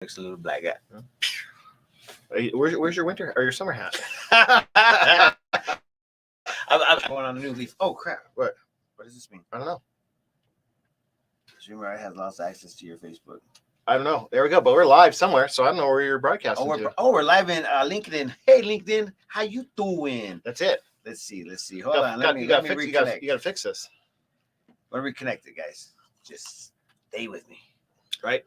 Looks a little black guy. Where's your winter or your summer hat? I'm going on a new leaf. Oh crap! What does this mean? I don't know. Streamer has lost access to your Facebook. I don't know. There we go. But we're live somewhere, so I don't know where you're broadcasting. We're live in LinkedIn. Hey, LinkedIn, how you doing? That's it. Let's see. Hold on. Let me reconnect. You gotta fix this. We're reconnected, guys. Just stay with me. Right.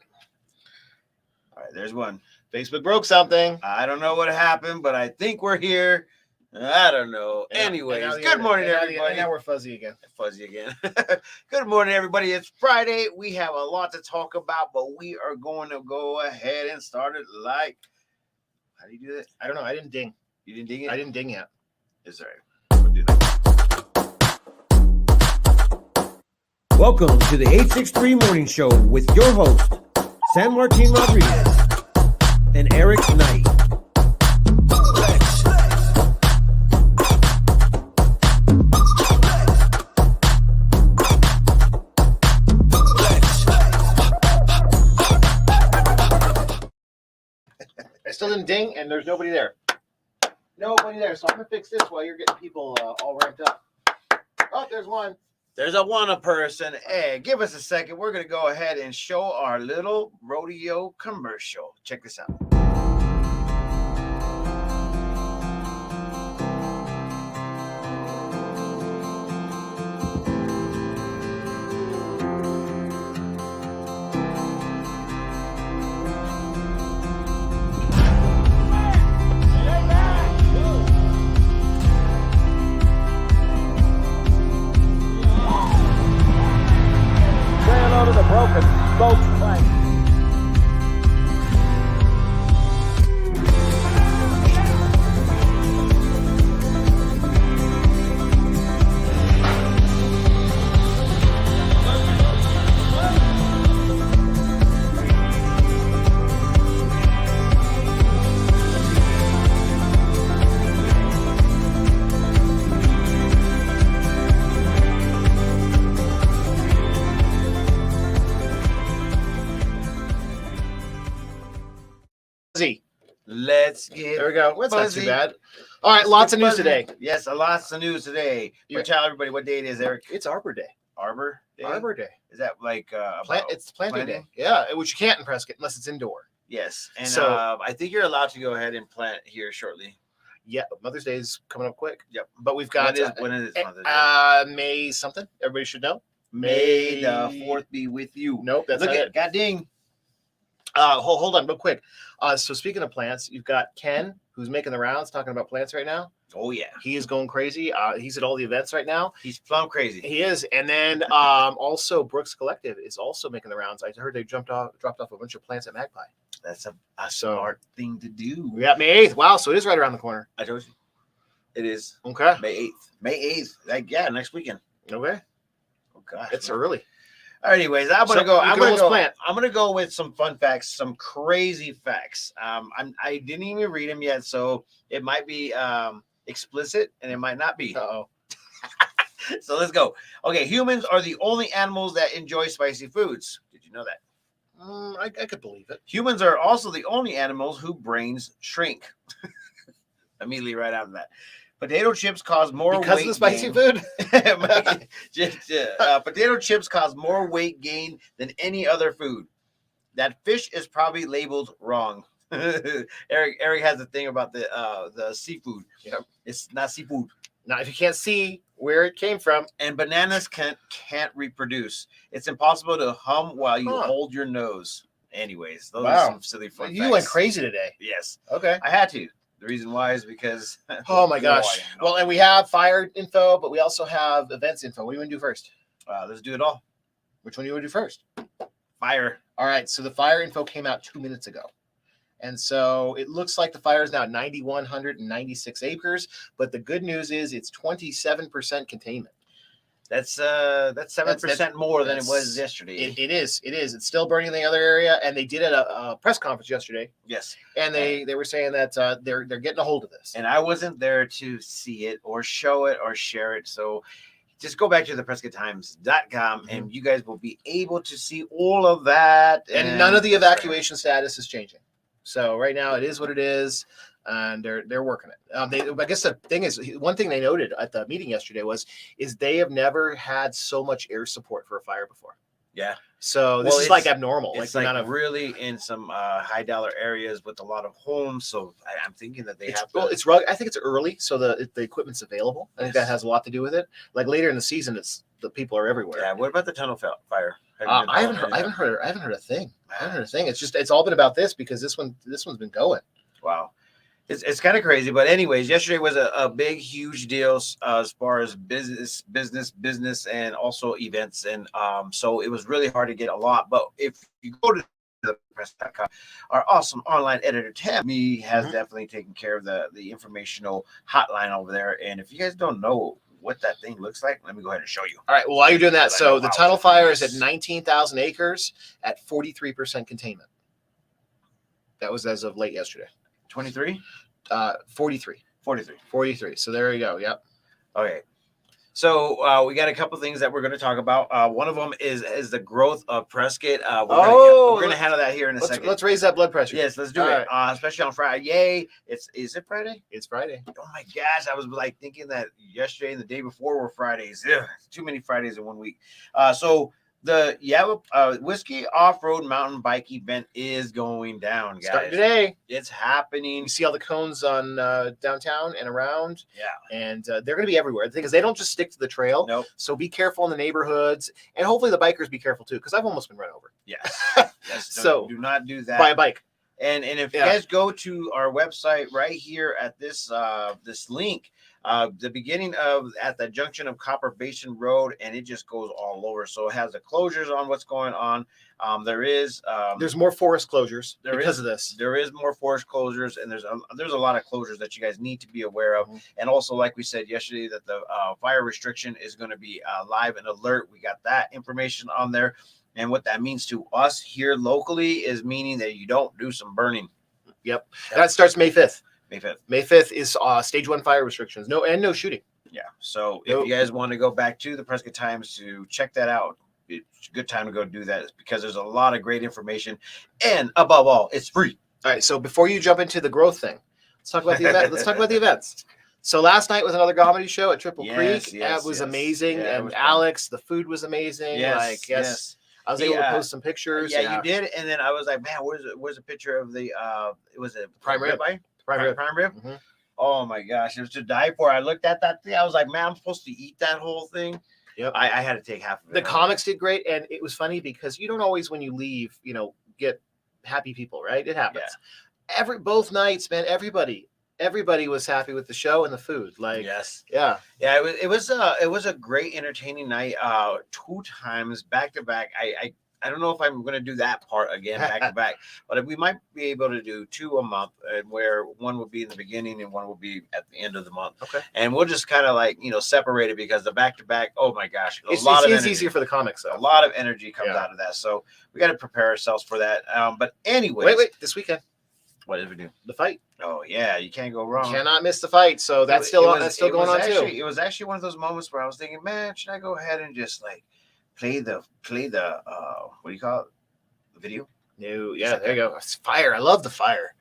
All right. There's one. Facebook broke something. I don't know what happened, but I think we're here. I don't know. Anyways, good morning, everybody. Now we're fuzzy again. Good morning, everybody. It's Friday. We have a lot to talk about, but we are going to go ahead and start it like. How do you do that? I don't know. I didn't ding. You didn't ding it? I didn't ding yet. It's all right. We'll do that. Welcome to the 863 Morning Show with your host, San Martin Rodriguez and Eric Knight. I still didn't ding, and there's nobody there. Nobody there. So I'm gonna fix this while you're getting people all ramped up. Oh, there's one. There's a one person. Hey, give us a second. We're going to go ahead and show our little rodeo commercial. Check this out. To the broken spoke plank. Let's get There we go. fuzzy. That's not too bad. All right, lots of news today. Yes, lots of news today. But tell everybody what day it is, Eric. It's Arbor Day. Arbor Day? Arbor Day. Is that like It's planting planting? day. Yeah, which you can't in Prescott unless it's indoor. Yes. And So- I think you're allowed to go ahead and plant here shortly. Yeah, Mother's Day is coming up quick. Yep. But we've got When is Mother's Day? May something. Everybody should know. May the 4th be with you. Nope, that's Look not at it. God ding. Hold on real quick. So speaking of plants, you've got Ken, who's making the rounds, talking about plants right now. Oh yeah. He is going crazy. He's at all the events right now. He's plumb crazy. He is. And then also Brooks Collective is also making the rounds. I heard they dropped off a bunch of plants at Magpie. That's a smart thing to do. We got May 8th. Wow, so it is right around the corner. I told you. It is Okay. May 8th. May 8th. Like, yeah, next weekend. Okay. Oh gosh. It's early. Anyways, I'm gonna go with some fun facts, some crazy facts. I didn't even read them yet, so it might be explicit and it might not be. Uh-oh. So let's go. Okay, humans are the only animals that enjoy spicy foods. Did you know that? I could believe it. Humans are also the only animals whose brains shrink. Immediately right after that. Potato chips cause more because weight of the spicy gain. food. Potato chips cause more weight gain than any other food. That fish is probably labeled wrong. Eric has a thing about the seafood. Yep. It's not seafood. Now, if you can't see where it came from, And bananas can't reproduce. It's impossible to hum while you hold your nose. Anyways, those are some silly fun facts. You went crazy today. Yes. Okay. I had to. The reason why is because Oh my gosh. Well, and we have fire info, but we also have events info. What do you want to do first? Let's do it all. Which one do you want to do first? Fire. All right. So the fire info came out 2 minutes ago. And so it looks like the fire is now 9,196 acres. But the good news is it's 27% containment. That's 7% more than it was yesterday. It is. It's still burning in the other area, and they did at a press conference yesterday. Yes, and they were saying that they're getting a hold of this. And I wasn't there to see it or show it or share it. So just go back to the PrescottTimes.com and you guys will be able to see all of that. And none of the evacuation status is changing. So right now it is what it is, and they're working it. I guess the thing is, one thing they noted at the meeting yesterday is they have never had so much air support for a fire before. Yeah. So this is like abnormal. It's like really in some high dollar areas with a lot of homes. So I'm thinking that it's I think it's early, so the equipment's available. I think that has a lot to do with it. Like later in the season, the people are everywhere. Yeah. What about the tunnel fire? I haven't heard a thing. It's all been about this because this one's been going. Wow. It's kind of crazy, but anyways, yesterday was a big, huge deal as far as business, and also events, and so it was really hard to get a lot. But if you go to the press.com, our awesome online editor Tammy has definitely taken care of the informational hotline over there. And if you guys don't know what that thing looks like, let me go ahead and show you. All right. Well, while you're doing that, so the tunnel fire is at 19,000 acres at 43% containment. That was as of late yesterday. 23? 43. 43. So there you go. Yep. Okay. So we got a couple things that we're going to talk about. One of them is the growth of Prescott. We're going to handle that here in a second. Let's raise that blood pressure. Yes, let's do it. Right. Especially on Friday. Yay! Is it Friday? It's Friday. Oh my gosh! I was like thinking that yesterday and the day before were Fridays. Ugh, too many Fridays in 1 week. So the Whiskey Off-Road Mountain Bike event is going down, guys. Starting today. It's happening. You see all the cones on downtown and around. Yeah. And they're going to be everywhere. The thing is, they don't just stick to the trail. Nope. So be careful in the neighborhoods. And hopefully the bikers be careful too, because I've almost been run over. Yes. So do not do that. By a bike. And if you guys go to our website right here at this this link, the beginning at the junction of Copper Basin Road, and it just goes all over. So it has the closures on what's going on. There's more forest closures because of this. There is more forest closures, and there's a lot of closures that you guys need to be aware of. And also, like we said yesterday, that the fire restriction is going to be live and alert. We got that information on there. And what that means to us here locally is meaning that you don't do some burning. Yep. That starts May 5th. May 5th is stage 1 fire restrictions. No shooting. Yeah. So if you guys want to go back to the Prescott Times to check that out, it's a good time to go do that because there's a lot of great information. And above all, it's free. All right. So before you jump into the growth thing, let's talk about the event. Let's talk about the events. So last night was another comedy show at Triple Creek. It was amazing. Yeah, and Alex, the food was amazing. Yes. I was able to post some pictures. Yeah, you did. And then I was like, man, where's a picture of the it was a prime rib. Prime rib. Mm-hmm. Oh my gosh, it was to die for. I looked at that thing. I was like, man, I'm supposed to eat that whole thing. Yep. I had to take half of it. The comics did great, and it was funny because you don't always, when you leave, get happy people, right? It happens. Yeah. Both nights, man, everybody was happy with the show and the food. Like, yes. Yeah. It was a great entertaining night. 2 times back to back. I don't know if I'm going to do that part again back to back, but we might be able to do 2 a month, where one will be in the beginning and one will be at the end of the month. Okay. And we'll just kind of separate it because the back to back. Oh my gosh, it's easier for the comics though. A lot of energy comes out of that, so we got to prepare ourselves for that. But anyway, wait, this weekend. What did we do? The fight. Oh yeah, you can't go wrong. You cannot miss the fight. So that's still going on too. It was actually one of those moments where I was thinking, man, should I go ahead and just play the what do you call it? The video? No, yeah, there you go. It's fire. I love the fire.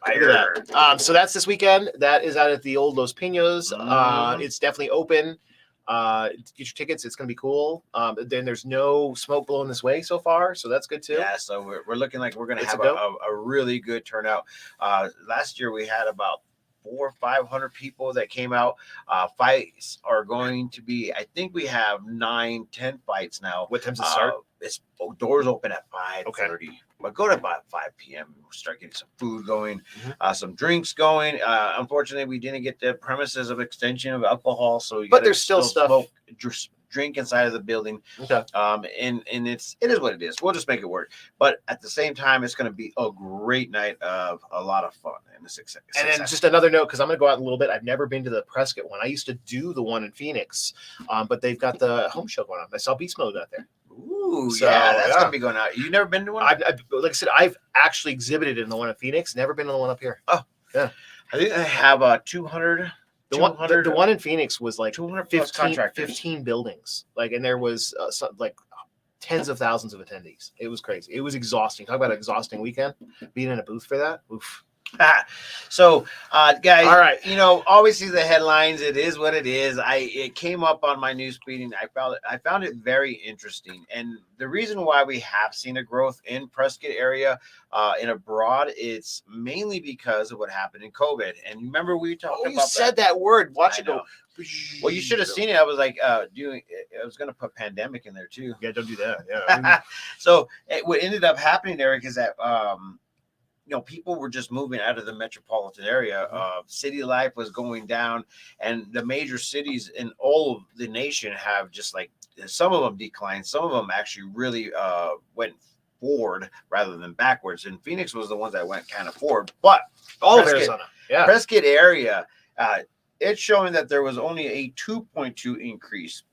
Fire. So that's this weekend. That is out at the old Los Pinos. It's definitely open. Get your tickets. It's going to be cool. Then there's no smoke blowing this way so far, so that's good too. Yeah, so we're looking like we're going to have a really good turnout. Last year we had about 400 or 500 people that came out. Fights are going to be, I think we have 9-10 fights now. What time's it start? It's doors open at 5:30. Okay. But go to about 5 p.m. We'll start getting some food going, some drinks going. Unfortunately, we didn't get the premises of extension of alcohol, so there's still stuff. Drink inside of the building. Okay. And it is what it is. We'll just make it work. But at the same time, it's going to be a great night of a lot of fun and success. And then just another note, because I'm going to go out a little bit. I've never been to the Prescott one. I used to do the one in Phoenix, but they've got the home show going on. I saw Beast Mode out there. Ooh, so, that's going to be going out. You never been to one? Like I said, I've actually exhibited in the one in Phoenix. Never been to the one up here. Oh, yeah. I think I have 200. The one in Phoenix was like 200 plus 15 buildings. And there was tens of thousands of attendees. It was crazy. It was exhausting. Talk about an exhausting weekend. Being in a booth for that. Oof. So, guys, all right. Always see the headlines. It is what it is. It came up on my news feed, and I found it very interesting. And the reason why we have seen a growth in Prescott area and abroad, it's mainly because of what happened in COVID. And remember, we talked about you said that word. Watch it go. Well, you should have seen it. I was like, I was going to put pandemic in there too. Yeah, don't do that. Yeah. So what ended up happening, Eric, is that people were just moving out of the metropolitan area. City life was going down, and the major cities in all of the nation have just some of them declined. Some of them actually really went forward rather than backwards. And Phoenix was the ones that went kind of forward. But all of Arizona, Prescott area, it's showing that there was only a 2.2 increase.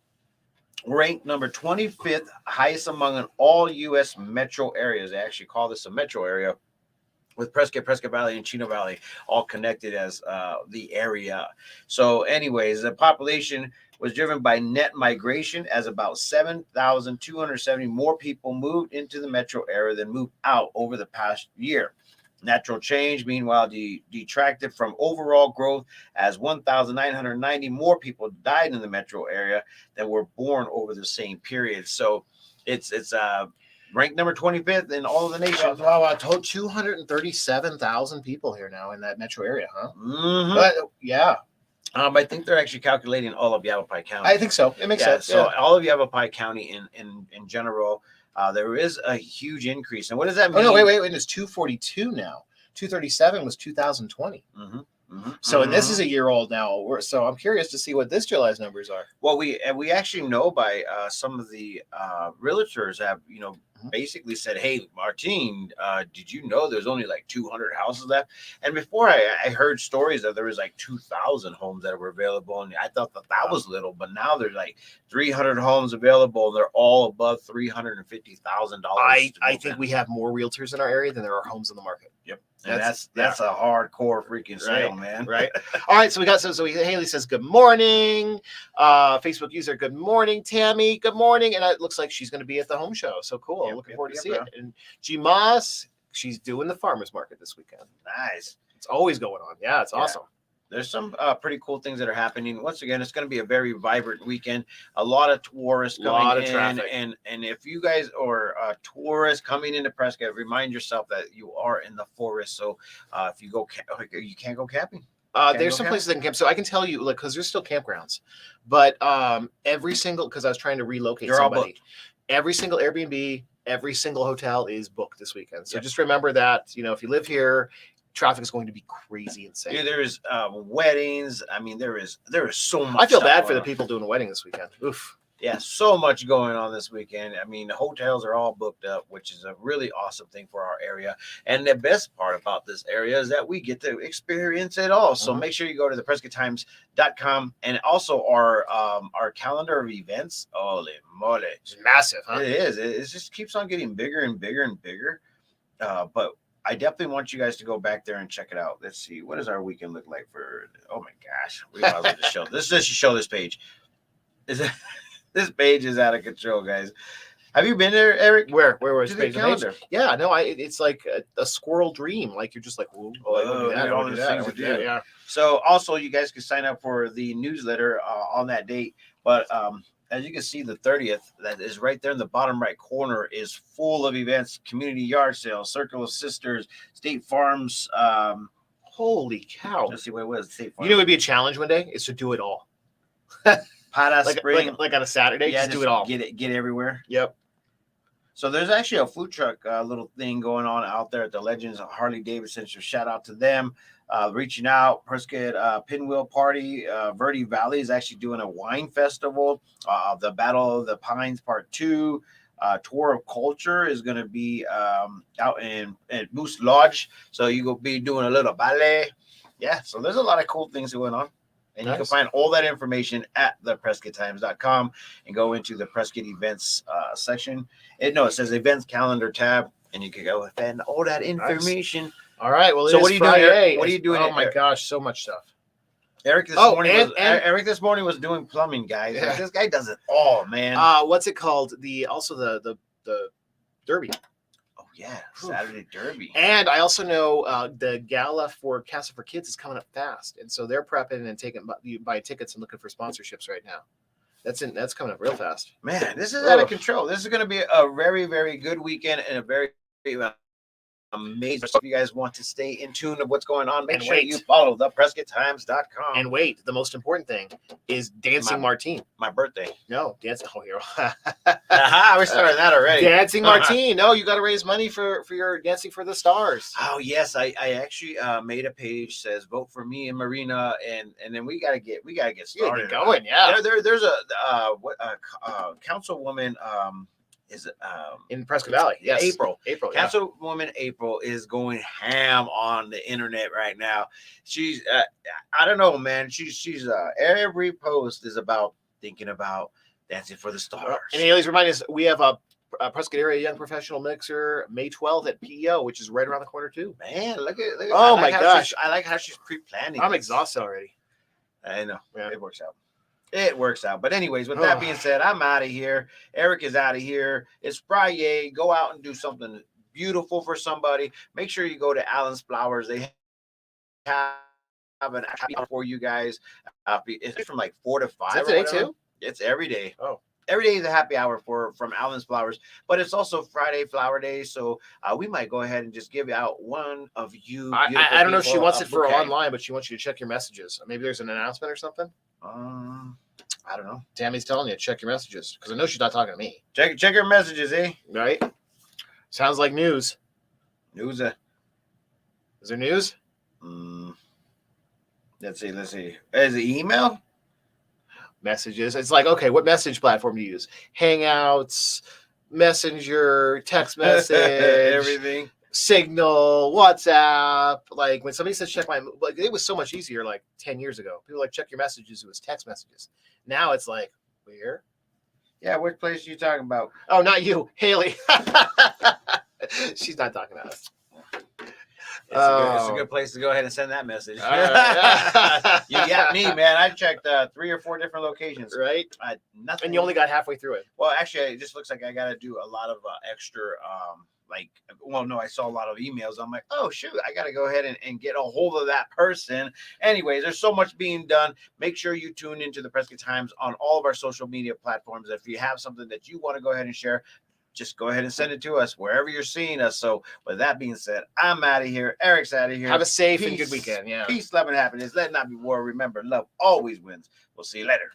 Ranked number 25th highest among all U.S. metro areas. They actually call this a metro area, with Prescott Valley, and Chino Valley all connected as the area. So anyways, the population was driven by net migration, as about 7,270 more people moved into the metro area than moved out over the past year. Natural change, meanwhile, detracted from overall growth, as 1,990 more people died in the metro area than were born over the same period. So it's ranked number 25th in all of the nation. Wow, I told 237,000 people here now in that metro area, huh? Mm-hmm. But yeah. I think they're actually calculating all of Yavapai County. I think so. It makes sense. So all of Yavapai County in general, there is a huge increase. And what does that mean? Oh, no, wait. It's 242 now. 237 was 2020. Mm-hmm. Mm-hmm. So, and this is a year old now. So I'm curious to see what this July's numbers are. Well, we actually know by some of the realtors have, basically said, hey, Martin, did you know there's only 200 houses left? And before I heard stories that there was 2,000 homes that were available, and I thought that was little, but now there's 300 homes available. They're all above $350,000. I think we have more realtors in our area than there are homes on the market. Yep. And that's a hardcore freaking sale, man. Right. All right. So we got Haley says good morning. Facebook user, good morning, Tammy. Good morning. And it looks like she's going to be at the home show. So cool. I'm looking forward to see it. And G Moss, she's doing the farmers market this weekend. Nice. It's always going on. Yeah, it's awesome. There's some pretty cool things that are happening. Once again, it's going to be a very vibrant weekend. A lot of tourists coming in, traffic. and if you guys are tourists coming into Prescott, remind yourself that you are in the forest. So if you can't go camping. There's some places that can camp. So I can tell you, because there's still campgrounds, but every single, because I was trying to relocate somebody, every single Airbnb, every single hotel is booked this weekend. So just remember that, if you live here, traffic is going to be crazy insane. Dude, there's weddings. I mean, there is so much. I feel bad for the people doing a wedding this weekend. Oof. Yeah, so much going on this weekend. I mean, the hotels are all booked up, which is a really awesome thing for our area. And the best part about this area is that we get to experience it all. So make sure you go to the PrescottTimes.com, and also our calendar of events. Holy moly. It's massive, huh? It is. It just keeps on getting bigger and bigger and bigger. But I definitely want you guys to go back there and check it out. Let's see. What does our weekend look like for? Oh my gosh. We might as well just show this. Let's just show this page. This page is out of control, guys. Have you been there, Eric? Where was the calendar? Yeah, no, it's like a squirrel dream. Like you're just like, whoa, all these things to do. Yeah. So also, you guys can sign up for the newsletter on that date. But as you can see, the 30th, that is right there in the bottom right corner, is full of events: community yard sales, Circle of Sisters, State Farms. Holy cow! Let's see, what was State Farm? It would be a challenge one day is to do it all. like on a Saturday, just do it all. Get everywhere. Yep. So there's actually a food truck little thing going on out there at the Legends Harley Davidson. So shout out to them. Reaching out, Prescott Pinwheel Party. Verde Valley is actually doing a wine festival. The Battle of the Pines Part 2. Tour of Culture is going to be out in Moose Lodge. So you will be doing a little ballet. Yeah, so there's a lot of cool things going on. And you can find all that information at theprescotttimes.com and go into the Prescott events section. It says events calendar tab, and you can go and find all that information. Nice. All right. Well, so what are you doing? What are you doing? Oh my gosh, so much stuff. Eric this morning was doing plumbing, guys. Yeah. Like, this guy does it all, man. What's it called? The Derby. Oh yeah, Saturday Derby. And I also know the gala for Castle for Kids is coming up fast, and so they're prepping and taking buy tickets and looking for sponsorships right now. That's coming up real fast. Man, this is out of control. This is going to be a very, very good weekend and a very amazing. So if you guys want to stay in tune of what's going on, make sure you follow theprescotttimes.com. And wait, the most important thing is Dancing Martine. My birthday. No, dancing. Oh, here. We started that already. Dancing Martine. No, you got to raise money for your Dancing for the Stars. Oh yes, I actually made a page says vote for me and Marina, and then we gotta get started. Get going, yeah. There's a councilwoman. Is it in Prescott Valley? Yes, April. Councilwoman April is going ham on the internet right now. She's I don't know, man. She's every post is about thinking about Dancing for the Stars. And Haley's reminding us we have a Prescott area young professional mixer May 12th at PEO, which is right around the corner too. Man, look at oh my gosh, I like how she's pre-planning. I'm exhausted already. I know. Yeah. It works out. It works out. But anyways, with that being said, I'm out of here. Eric is out of here. It's Friday. Go out and do something beautiful for somebody. Make sure you go to Allen's Flowers. They have an happy hour for you guys. It's from like 4 to 5. Is that today too? It's every day. Oh. Every day is a happy hour from Allen's Flowers, but it's also Friday Flower Day, so we might go ahead and just give out one of you. I don't know if she wants it for online, but she wants you to check your messages. Maybe there's an announcement or something. I don't know. Tammy's telling you to check your messages because I know she's not talking to me. Check your messages, eh? Right? Sounds like news. News. Is there news? Let's see. Is it email? Messages. It's like, okay, what message platform do you use? Hangouts, Messenger, text message, everything. Signal, WhatsApp. Like when somebody says check my, like it was so much easier like 10 years ago. People like check your messages. It was text messages. Now it's like, where? Yeah, which place are you talking about? Oh, not you, Haley. She's not talking to us. It's a good place to go ahead and send that message. You got me, man. I checked 3 or 4 different locations. Right. Nothing. And you only got halfway through it. Well, actually, it just looks like I got to do a lot of extra, I saw a lot of emails. I'm like, oh, shoot, I got to go ahead and get a hold of that person. Anyways, there's so much being done. Make sure you tune into the Prescott Times on all of our social media platforms. If you have something that you want to go ahead and share, just go ahead and send it to us wherever you're seeing us. So with that being said, I'm out of here. Eric's out of here. Have a safe and good weekend. Yeah. Peace, love, and happiness. Let not be war. Remember, love always wins. We'll see you later.